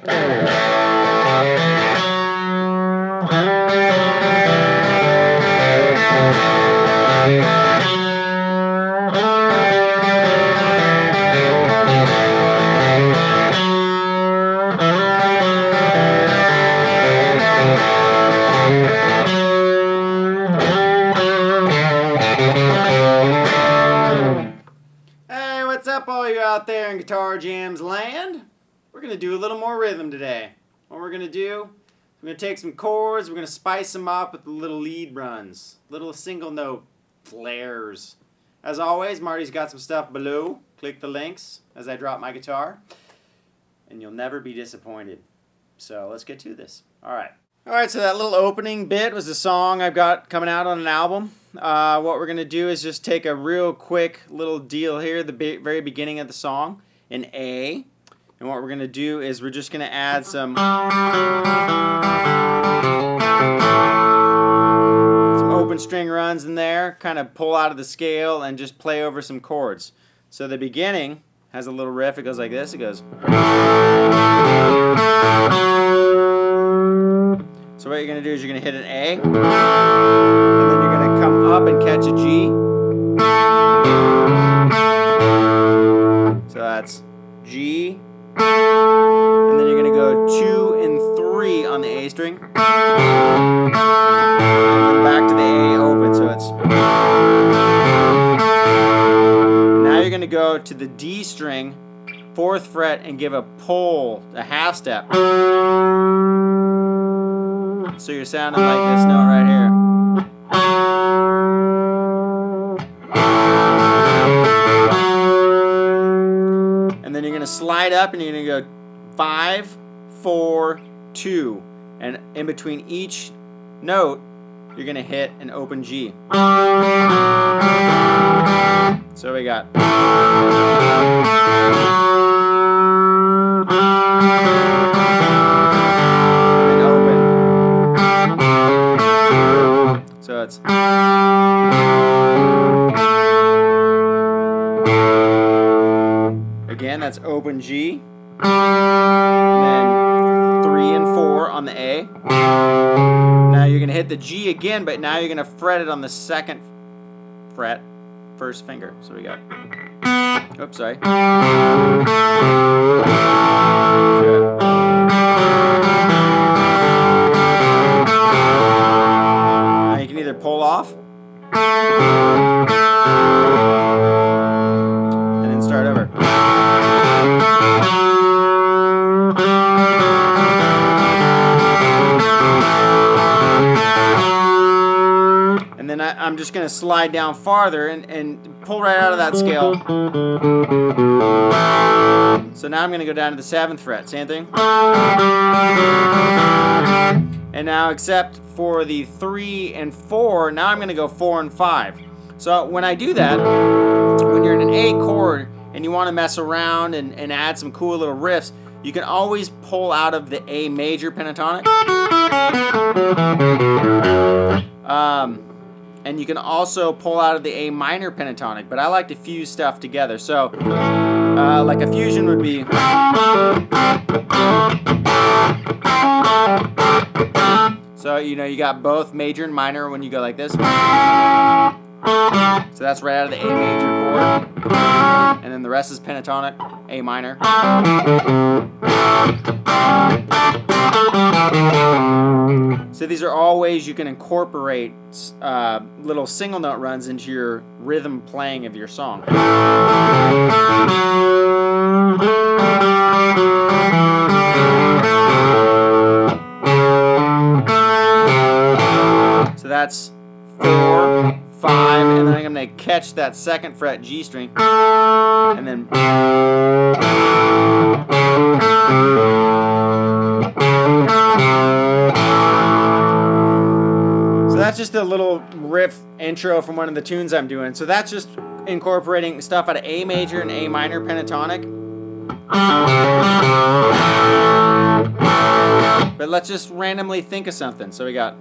What's up, all you out there in Guitar Jams land? We're going to do a little more rhythm today. What we're going to do, we're going to take some chords, we're going to spice them up with little lead runs, little single note flares. As always, Marty's got some stuff below. Click the links as I drop my guitar, and you'll never be disappointed. So let's get to this. Alright, so that little opening bit was a song I've got coming out on an album. What we're going to do is just take a real quick little deal here, the very beginning of the song, in A. And what we're going to do is we're just going to add some open string runs in there, kind of pull out of the scale and just play over some chords. So the beginning has a little riff. It goes like this. It goes. So what you're going to do is you're going to hit an A, and then you're going to come up and catch a G. So that's G, and then you're going to go 2 and 3 on the A string, and then back to the A open, so it's. Now you're going to go to the D string, 4th fret, and give a pull, a half step. So you're sounding like this note right here. And then you're going to slide up and you're going to go 5, 4, 2. And in between each note, you're going to hit an open G. So we got. So it's. Again, that's open G. And then 3 and 4 on the A. Now you're going to hit the G again, but now you're going to fret it on the 2nd fret, 1st finger. So we got. Oops, sorry. Good. You can either pull off and then start over. And then I'm just going to slide down farther and pull right out of that scale. So now I'm going to go down to the 7th fret. Same thing. And now, except for the 3 and 4, now I'm going to go 4 and 5. So when I do that, when you're in an A chord and you want to mess around and add some cool little riffs, you can always pull out of the A major pentatonic. And you can also pull out of the A minor pentatonic, but I like to fuse stuff together. So like a fusion would be. So, you know, you got both major and minor when you go like this. So that's right out of the A major chord. And then the rest is pentatonic, A minor. So these are all ways you can incorporate little single note runs into your rhythm playing of your song. So that's 4, 5, and then I'm going to catch that 2nd fret G string, and then. So that's just a little riff intro from one of the tunes I'm doing. So that's just incorporating stuff out of A major and A minor pentatonic. But let's just randomly think of something. So we got.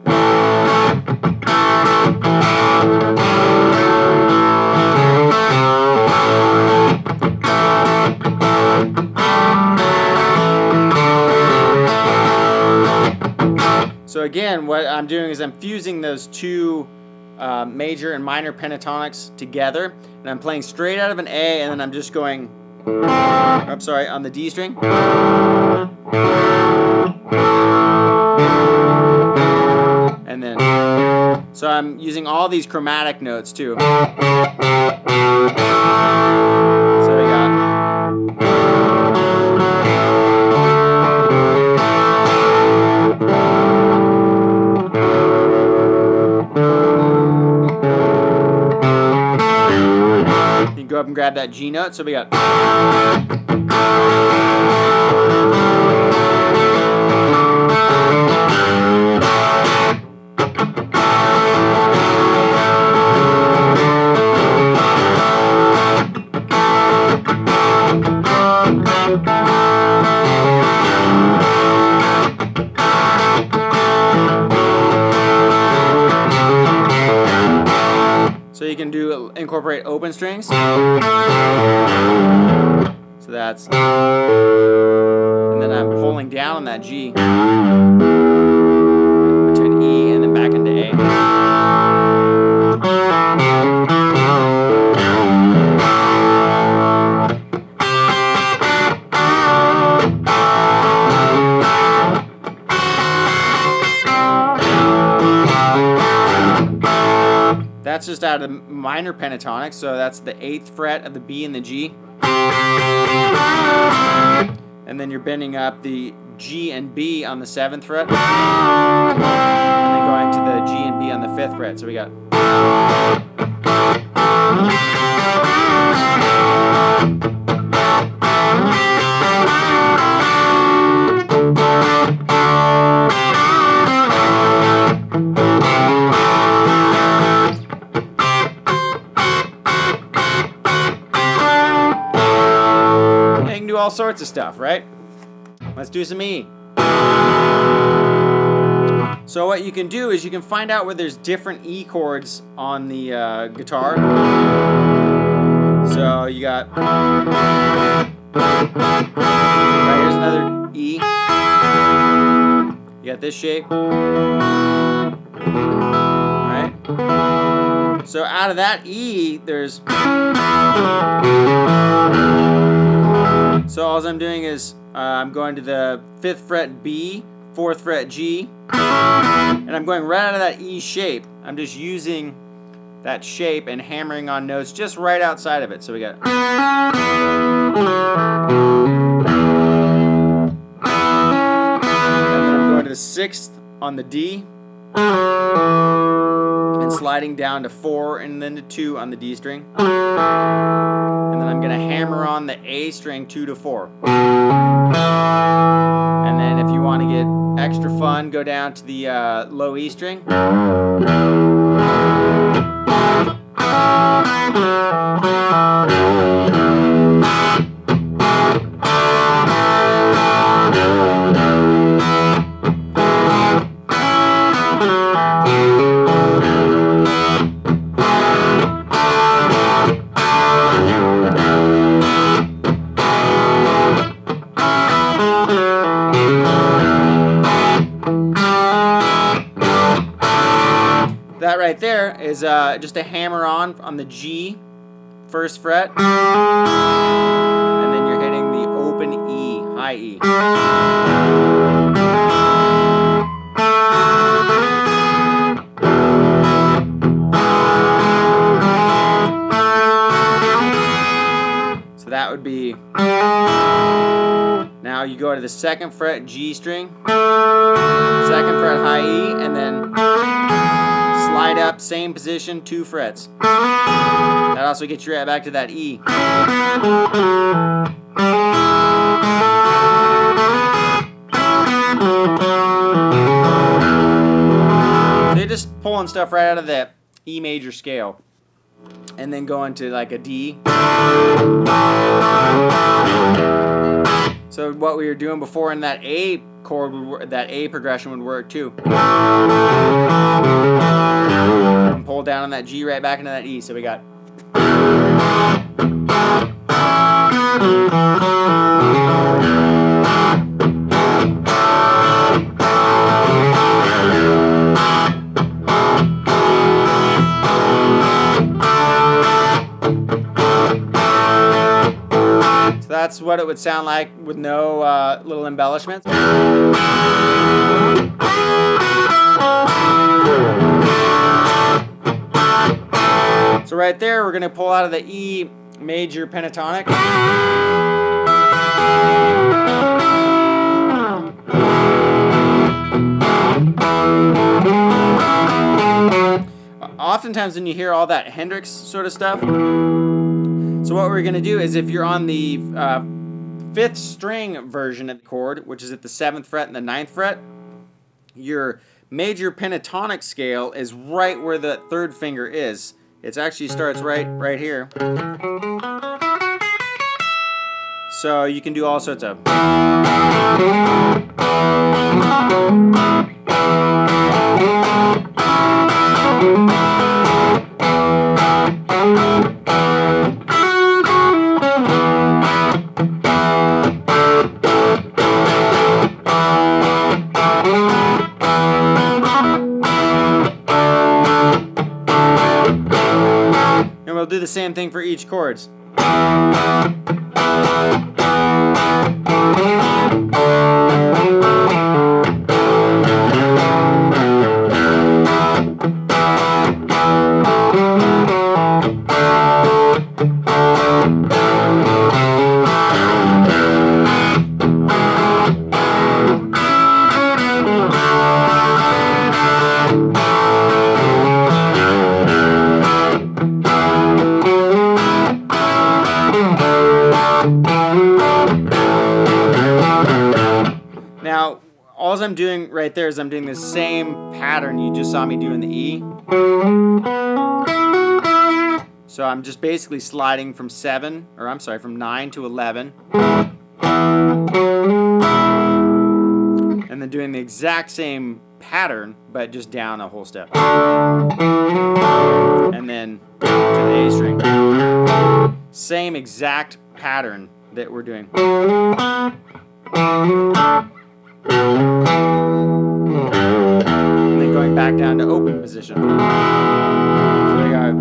So again, what I'm doing is I'm fusing those two major and minor pentatonics together, and I'm playing straight out of an A, and then I'm just going, I'm sorry, on the D string. And then, so I'm using all these chromatic notes too. So we got. You can go up and grab that G note. So we got. So you can incorporate open strings. So that's, and then I'm pulling down on that G to an E and then back into A. That's just out of minor pentatonics, so that's the 8th fret of the B and the G. And then you're bending up the G and B on the 7th fret. And then going to the G and B on the 5th fret. So we got. All sorts of stuff, right? Let's do some E. So what you can do is you can find out where there's different E chords on the guitar. So you got, right, here's another E. You got this shape, right? So out of that E, there's. So all I'm doing is I'm going to the 5th fret B, 4th fret G, and I'm going right out of that E shape. I'm just using that shape and hammering on notes just right outside of it. So we got. And then I'm going to the 6th on the D, and sliding down to 4 and then to 2 on the D string. And then I'm going to hammer on the A string 2 to 4. And then if you want to get extra fun, go down to the low E string. That right there is just a hammer on the G, 1st fret, and then you're hitting the open E, high E. So that would be, now you go to the 2nd fret G string, 2nd fret high E, and then slide up, same position, 2 frets. That also gets you right back to that E. They're just pulling stuff right out of the E major scale. And then going to like a D. So what we were doing before in that A chord, that A progression would work too. And pull down on that G right back into that E. So we got. that's what it would sound like with no little embellishments. So right there, we're going to pull out of the E major pentatonic. Oftentimes when you hear all that Hendrix sort of stuff, so what we're going to do is, if you're on the 5th string version of the chord, which is at the 7th fret and the 9th fret, your major pentatonic scale is right where the 3rd finger is. It actually starts right here. So you can do all sorts of. And we'll do the same thing for each chords. Now, all I'm doing right there is I'm doing the same pattern you just saw me do in the E. So I'm just basically sliding from 9 to 11. And then doing the exact same pattern, but just down a whole step. And then to the A string. Same exact pattern that we're doing. And then going back down to open position. So we got.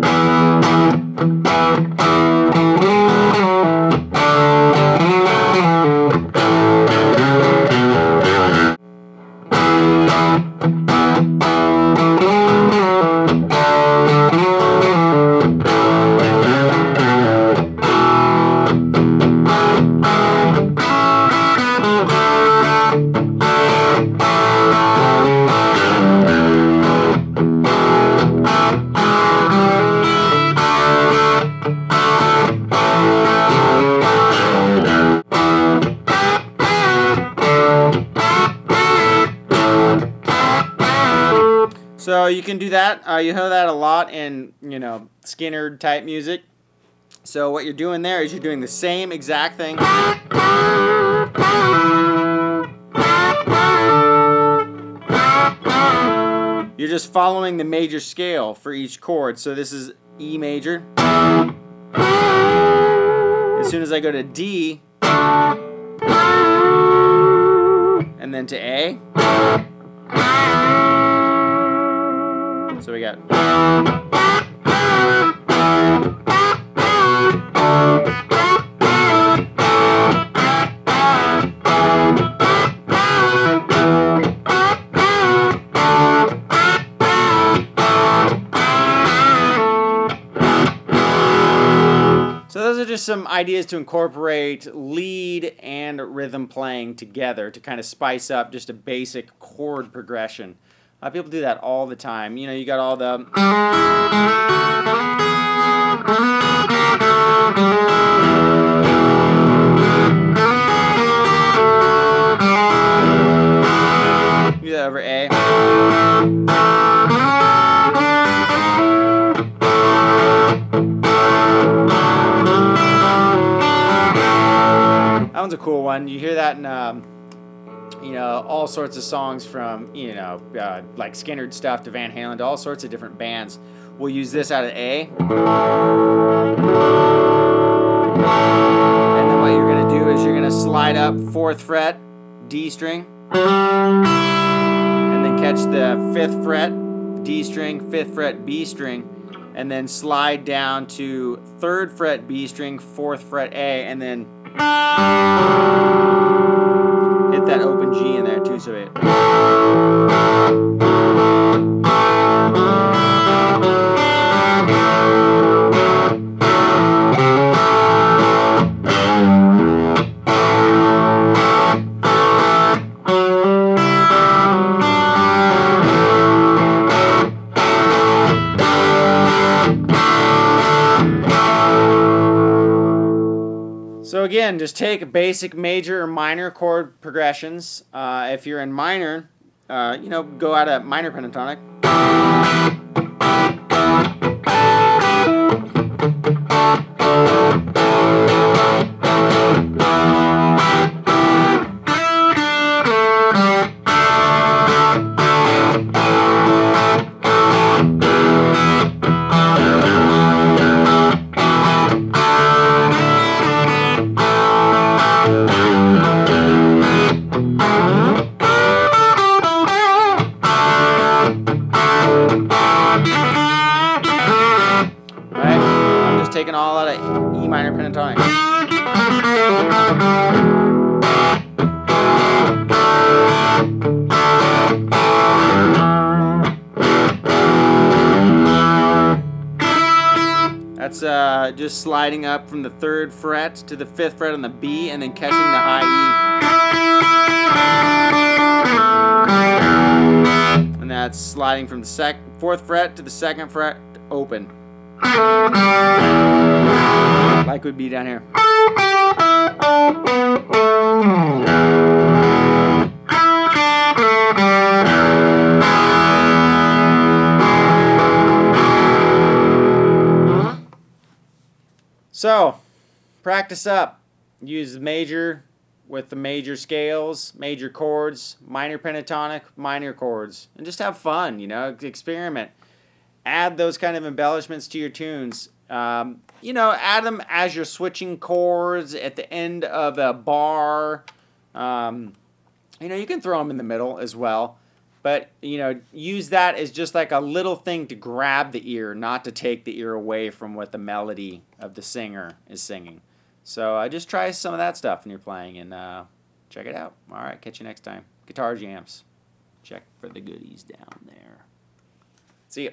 So you can do that. You hear that a lot in, Skinner type music. So what you're doing there is you're doing the same exact thing. You're just following the major scale for each chord. So this is E major. As soon as I go to D, and then to A. So we got. So those are just some ideas to incorporate lead and rhythm playing together to kind of spice up just a basic chord progression. People do that all the time. You got all the. Do that over A. That one's a cool one. You hear that in. All sorts of songs from, like Skinner stuff to Van Halen to all sorts of different bands. We'll use this out of A. And then what you're going to do is you're going to slide up 4th fret, D string. And then catch the 5th fret, D string, 5th fret, B string. And then slide down to 3rd fret, B string, 4th fret, A. And then Hit that open G in there too, so it. So again, just take basic major or minor chord progressions. If you're in minor, go out a minor pentatonic. Taking all out of E minor pentatonic. That's just sliding up from the 3rd fret to the 5th fret on the B and then catching the high E. And that's sliding from the 4th fret to the 2nd fret open. Like would be down here. So, practice up. Use the major with the major scales, major chords, minor pentatonic, minor chords, and just have fun, experiment. Add those kind of embellishments to your tunes. Add them as you're switching chords at the end of a bar. You can throw them in the middle as well. But, use that as just like a little thing to grab the ear, not to take the ear away from what the melody of the singer is singing. So just try some of that stuff when you're playing and check it out. All right, catch you next time. Guitar Jams. Check for the goodies down there. See ya.